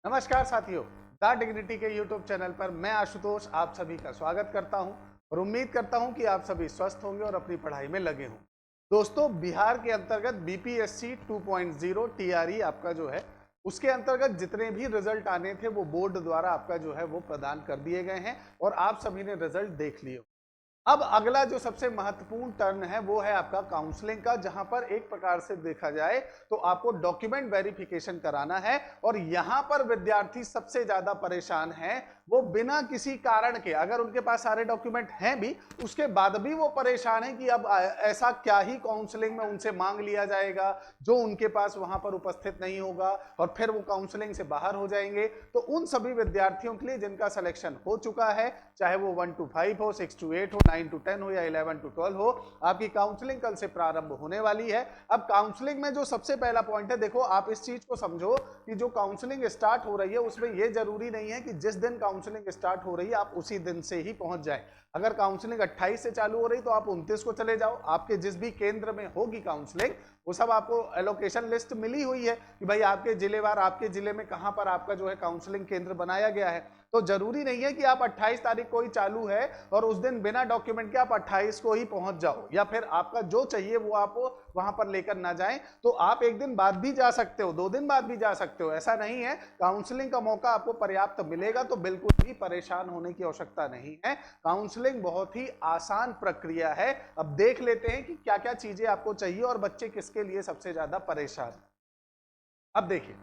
नमस्कार साथियों, the dignity के YouTube चैनल पर मैं आशुतोष आप सभी का स्वागत करता हूं और उम्मीद करता हूं कि आप सभी स्वस्थ होंगे और अपनी पढ़ाई में लगे हों। दोस्तों, बिहार के अंतर्गत बीपीएससी 2.0 टीआरई आपका जो है उसके अंतर्गत जितने भी रिजल्ट आने थे वो बोर्ड द्वारा आपका जो है वो प्रदान कर दिए गए हैं और आप सभी ने रिजल्ट देख लिए। अब अगला जो सबसे महत्वपूर्ण टर्न है वो है आपका काउंसलिंग का, जहां पर एक प्रकार से देखा जाए तो आपको डॉक्यूमेंट वेरिफिकेशन कराना है और यहां पर विद्यार्थी सबसे ज्यादा परेशान है। वो बिना किसी कारण के, अगर उनके पास सारे डॉक्यूमेंट हैं भी, उसके बाद भी वो परेशान है कि अब ऐसा क्या ही काउंसलिंग में उनसे मांग लिया जाएगा जो उनके पास वहां पर उपस्थित नहीं होगा और फिर वो काउंसलिंग से बाहर हो जाएंगे। तो उन सभी विद्यार्थियों के लिए जिनका सिलेक्शन हो चुका है, चाहे वो 1 to 5 हो, 6 to 8 हो, 9 to 10 हो या 11 to 12 हो, आपकी काउंसलिंग कल से प्रारंभ होने वाली है। अब काउंसलिंग में जो सबसे पहला पॉइंट है, देखो आप इस चीज को समझो कि जो काउंसलिंग स्टार्ट हो रही है उसमें यह जरूरी नहीं है कि जिस दिन काउंसलिंग स्टार्ट हो रही है आप उसी दिन से ही पहुंच जाए। अगर काउंसलिंग 28 से चालू हो रही तो आप 29 को चले जाओ। आपके जिस भी केंद्र में होगी काउंसलिंग वो सब आपको एलोकेशन लिस्ट मिली हुई है कि भाई आपके जिलेवार, आपके जिले में कहां पर आपका जो है काउंसलिंग केंद्र बनाया गया है। तो जरूरी नहीं है कि आप 28 तारीख को ही चालू है और उस दिन बिना डॉक्यूमेंट के आप 28 को ही पहुंच जाओ, या फिर आपका जो चाहिए वो आप वहां पर लेकर ना जाएं। तो आप एक दिन बाद भी जा सकते हो, 2 दिन बाद भी जा सकते हो, ऐसा नहीं है। काउंसलिंग का मौका आपको पर्याप्त मिलेगा, तो बिल्कुल भी परेशान होने की आवश्यकता नहीं है। काउंसलिंग बहुत ही आसान प्रक्रिया है। अब देख लेते हैं कि क्या क्या चीजें आपको चाहिए और बच्चे किसके लिए सबसे ज्यादा परेशान। अब देखिए,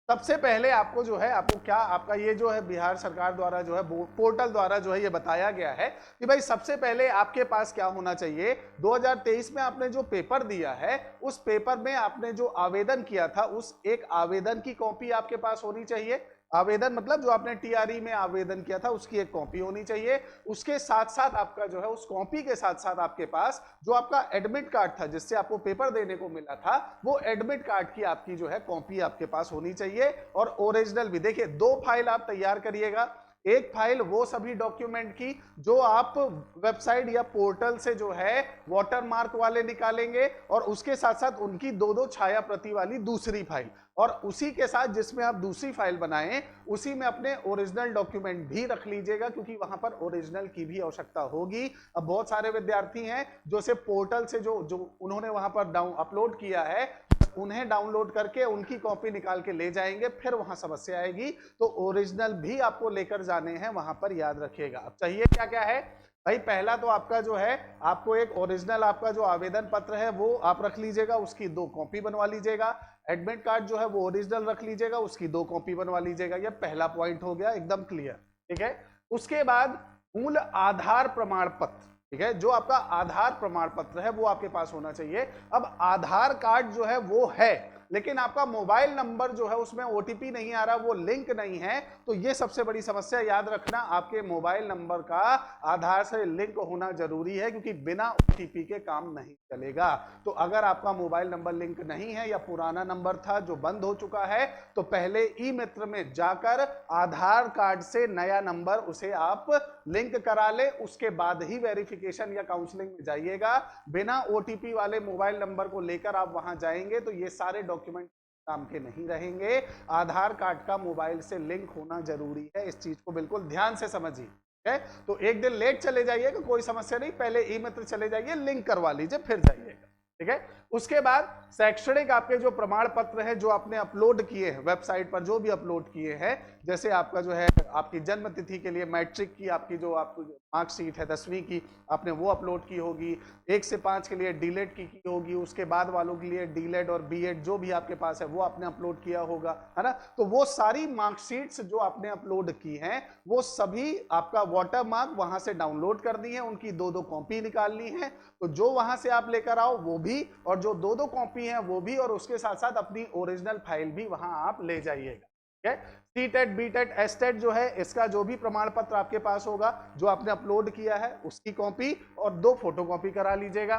सबसे पहले आपको जो है आपको क्या, आपका ये जो है बिहार सरकार द्वारा जो है पोर्टल द्वारा जो है ये बताया गया है कि भाई सबसे पहले आपके पास क्या होना चाहिए। 2023 में आपने जो पेपर दिया है उस पेपर में आपने जो आवेदन किया था उस एक आवेदन की कॉपी आपके पास होनी चाहिए। आवेदन मतलब जो आपने टीआरई में आवेदन किया था उसकी एक कॉपी होनी चाहिए। उसके साथ साथ आपका जो है उस कॉपी के साथ साथ आपके पास जो आपका एडमिट कार्ड था जिससे आपको पेपर देने को मिला था, वो एडमिट कार्ड की आपकी जो है कॉपी आपके पास होनी चाहिए और ओरिजिनल भी। देखिए, 2 फाइल आप तैयार करिएगा। एक फाइल वो सभी डॉक्यूमेंट की जो आप वेबसाइट या पोर्टल से जो है वाटरमार्क वाले निकालेंगे और उसके साथ साथ उनकी 2-2 छाया प्रति वाली दूसरी फाइल, और उसी के साथ जिसमें आप दूसरी फाइल बनाएं उसी में अपने ओरिजिनल डॉक्यूमेंट भी रख लीजिएगा, क्योंकि वहां पर ओरिजिनल की भी आवश्यकता होगी। अब बहुत सारे विद्यार्थी हैं जो सिर्फ पोर्टल से जो उन्होंने वहां पर अपलोड किया है उन्हें डाउनलोड करके उनकी कॉपी निकाल के ले जाएंगे, फिर वहां समस्या आएगी। तो ओरिजिनल भी आपको लेकर जाने हैं वहां पर, याद रखिएगा। अब चाहिए क्या क्या है भाई, पहला तो आपका जो है आपको एक ओरिजिनल आपका जो आवेदन पत्र है वो आप रख लीजिएगा, उसकी 2 कॉपी बनवा लीजिएगा। एडमिट कार्ड जो है वो ओरिजिनल रख लीजिएगा, उसकी 2 कॉपी बनवा लीजिएगा। ये पहला पॉइंट हो गया, एकदम क्लियर, ठीक है। उसके बाद मूल आधार प्रमाण पत्र, ठीक है, जो आपका आधार प्रमाण पत्र है वो आपके पास होना चाहिए। अब आधार कार्ड जो है वो है, लेकिन आपका मोबाइल नंबर जो है उसमें ओटीपी नहीं आ रहा, वो लिंक नहीं है, तो ये सबसे बड़ी समस्या। याद रखना, आपके मोबाइल नंबर का आधार से लिंक होना जरूरी है, क्योंकि बिना ओटीपी के काम नहीं चलेगा। तो अगर आपका मोबाइल नंबर लिंक नहीं है या पुराना नंबर था जो बंद हो चुका है, तो पहले ई मित्र में जाकर आधार कार्ड से नया नंबर उसे आप लिंक करा ले, उसके बाद ही वेरिफिकेशन या काउंसलिंग में जाइएगा। बिना ओटीपी वाले मोबाइल नंबर को लेकर आप वहां जाएंगे तो ये सारे डॉक्यूमेंट काम के नहीं रहेंगे। आधार कार्ड का मोबाइल से लिंक होना जरूरी है, इस चीज को बिल्कुल ध्यान से समझिए, है। तो एक दिन लेट चले जाइएगा, कोई समस्या नहीं, पहले ई मित्र चले जाइए, लिंक करवा लीजिए, फिर जाइएगा, ठीक है। उसके बाद शैक्षणिक आपके जो प्रमाण पत्र है जो आपने अपलोड किए हैं वेबसाइट पर, जो भी अपलोड किए हैं, जैसे आपका जो है आपकी जन्म तिथि के लिए मैट्रिक की आपकी जो आपको मार्कशीट है 10वीं की, आपने वो अपलोड की होगी। 1 से 5 के लिए डीलेड की होगी, उसके बाद वालों के लिए डीलेड और बीएड जो भी आपके पास है वो आपने अपलोड किया होगा, है ना। तो वो सारी मार्कशीट्स जो आपने अपलोड की हैं वो सभी आपका वाटरमार्क वहां से डाउनलोड करनी है, उनकी 2-2 कॉपी निकालनी है। तो जो वहां से आप लेकर आओ वो भी, और जो 2-2 कॉपी हैं वो भी, और उसके साथ साथ अपनी ओरिजिनल फाइल भी वहां आप ले जाइएगा, ठीक है। सीटेट, बीटेट, एसटेट जो है इसका जो भी प्रमाण पत्र आपके पास होगा जो आपने अपलोड किया है उसकी कॉपी और 2 फोटोकॉपी करा लीजिएगा।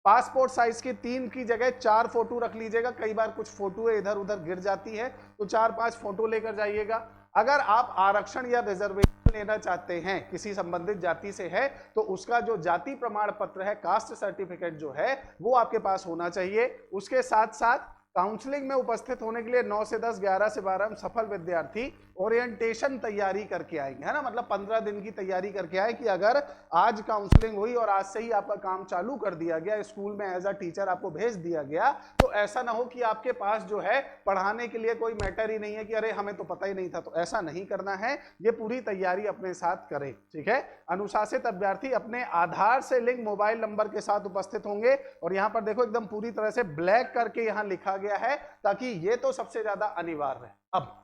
पासपोर्ट साइज की 3 की जगह 4 फोटो रख लीजिएगा, कई बार कुछ फोटो इधर उधर गिर जाती है तो 4-5 फोटो लेकर जाइएगा। अगर आप आरक्षण या रिजर्वेशन लेना चाहते हैं, किसी संबंधित जाति से है, तो उसका जो जाति प्रमाण पत्र है, कास्ट सर्टिफिकेट जो है वो आपके पास होना चाहिए। उसके साथ साथ काउंसलिंग में उपस्थित होने के लिए 9 से 10, 11 से 12 हम सफल विद्यार्थी ओरिएंटेशन तैयारी करके आएंगे, है ना। मतलब 15 दिन की तैयारी करके आए कि अगर आज काउंसलिंग हुई और आज से ही आपका काम चालू कर दिया गया, स्कूल में एज अ टीचर आपको भेज दिया गया, तो ऐसा ना हो कि आपके पास जो है पढ़ाने के लिए कोई मैटर ही नहीं है कि अरे हमें तो पता ही नहीं था। तो ऐसा नहीं करना है, ये पूरी तैयारी अपने साथ करें, ठीक है। अनुशासित अभ्यर्थी अपने आधार से लिंक मोबाइल नंबर के साथ उपस्थित होंगे। और यहां पर देखो एकदम पूरी तरह से ब्लैक करके यहां लिखा गया है, ताकि ये तो सबसे ज्यादा अनिवार्य है। अब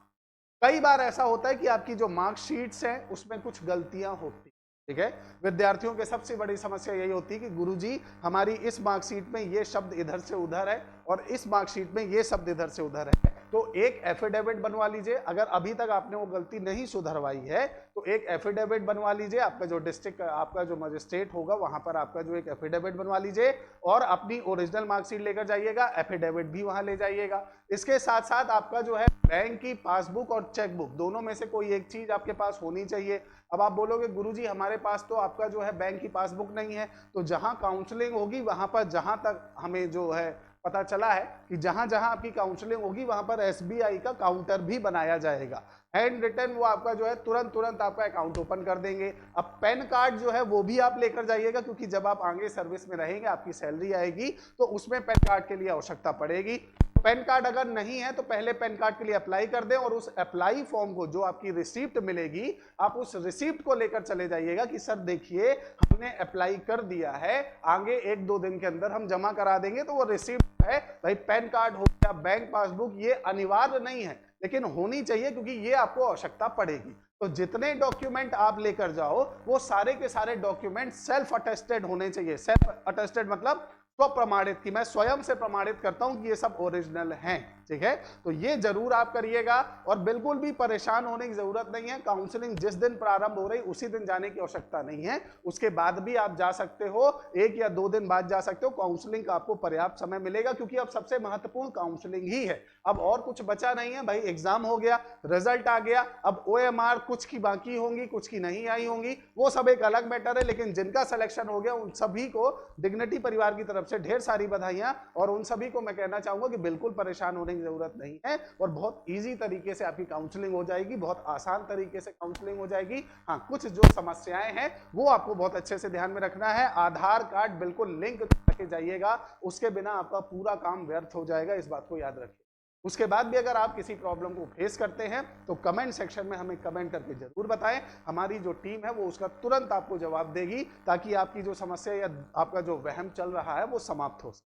कई बार ऐसा होता है कि आपकी जो मार्कशीट्स हैं उसमें कुछ गलतियां होती, ठीक है। विद्यार्थियों के सबसे बड़ी समस्या यही होती है कि गुरुजी हमारी इस मार्कशीट में ये शब्द इधर से उधर है और इस मार्कशीट में ये शब्द इधर से उधर है। तो एक एफिडेविट बनवा लीजिए, अगर अभी तक आपने वो गलती नहीं सुधरवाई है तो एक एफिडेविट बनवा लीजिए। आपका जो डिस्ट्रिक्ट, आपका जो मजिस्ट्रेट होगा वहां पर आपका जो एक एफिडेविट बनवा लीजिए और अपनी ओरिजिनल मार्कशीट लेकर जाइएगा, एफिडेविट भी वहां ले जाइएगा। इसके साथ साथ आपका जो है बैंक की पासबुक और चेकबुक, दोनों में से कोई एक चीज आपके पास होनी चाहिए। अब आप बोलोगे गुरुजी हमारे पास तो आपका जो है बैंक की पासबुक नहीं है, तो जहां काउंसलिंग होगी वहां पर, जहां तक हमें जो है पता चला है कि जहां जहां आपकी काउंसलिंग होगी वहां पर एसबीआई का काउंटर भी बनाया जाएगा। हैंड रिटन वो आपका जो है तुरंत आपका अकाउंट ओपन कर देंगे। अब पैन कार्ड जो है वो भी आप लेकर जाइएगा, क्योंकि जब आप आगे सर्विस में रहेंगे, आपकी सैलरी आएगी तो उसमें पैन कार्ड के लिए आवश्यकता पड़ेगी। पैन कार्ड अगर नहीं है तो पहले पैन कार्ड के लिए अप्लाई कर दें और उस अप्लाई फॉर्म को, जो आपकी रिसिप्ट मिलेगी, आप उस रिसिप्ट को लेकर चले जाइएगा कि सर देखिए हमने अप्लाई कर दिया है, आगे 1-2 दिन के अंदर हम जमा करा देंगे। तो वो रिसिप्ट है भाई, पैन कार्ड हो या बैंक पासबुक, ये अनिवार्य नहीं है लेकिन होनी चाहिए क्योंकि ये आपको आवश्यकता पड़ेगी। तो जितने डॉक्यूमेंट आप लेकर जाओ वो सारे के सारे डॉक्यूमेंट सेल्फ अटेस्टेड होने चाहिए। सेल्फ अटेस्टेड मतलब स्व प्रमाणित, कि मैं स्वयं से प्रमाणित करता हूं कि ये सब ओरिजिनल हैं, ठीक है। तो ये जरूर आप करिएगा और बिल्कुल भी परेशान होने की जरूरत नहीं है। काउंसलिंग जिस दिन प्रारंभ हो रही उसी दिन जाने की आवश्यकता नहीं है, उसके बाद भी आप जा सकते हो, 1 या 2 दिन बाद जा सकते हो। काउंसलिंग का आपको पर्याप्त समय मिलेगा क्योंकि अब सबसे महत्वपूर्ण काउंसलिंग ही है। अब और कुछ बचा नहीं है भाई, एग्जाम हो गया, रिजल्ट आ गया, अब OMR कुछ की बाकी होंगी, कुछ की नहीं आई होंगी, वो सब एक अलग मैटर है। लेकिन जिनका सिलेक्शन हो गया उन सभी को डिग्निटी परिवार की तरफ से ढेर सारी बधाइयां, और उन सभी को मैं कहना चाहूंगा कि बिल्कुल परेशान होने की जरूरत नहीं है और बहुत इजी तरीके से आपकी काउंसलिंग हो जाएगी, बहुत आसान तरीके से काउंसलिंग हो जाएगी। हाँ, कुछ जो समस्याएं हैं वो आपको बहुत अच्छे से ध्यान में रखना है। आधार कार्ड बिल्कुल लिंक करके जाइएगा, उसके बिना आपका पूरा काम व्यर्थ हो जाएगा, इस बात को याद रखिए। उसके बाद भी अगर आप किसी प्रॉब्लम को फेस करते हैं तो कमेंट सेक्शन में हमें कमेंट करके जरूर बताएं, हमारी जो टीम है वो उसका तुरंत आपको जवाब देगी, ताकि आपकी जो समस्या या आपका जो वहम चल रहा है वो समाप्त हो सके।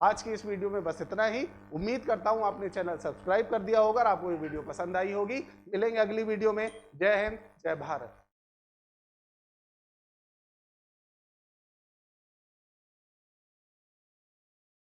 आज की इस वीडियो में बस इतना ही। उम्मीद करता हूं आपने चैनल सब्सक्राइब कर दिया होगा और आपको ये वीडियो पसंद आई होगी। मिलेंगे अगली वीडियो में। जय हिंद, जय भारत।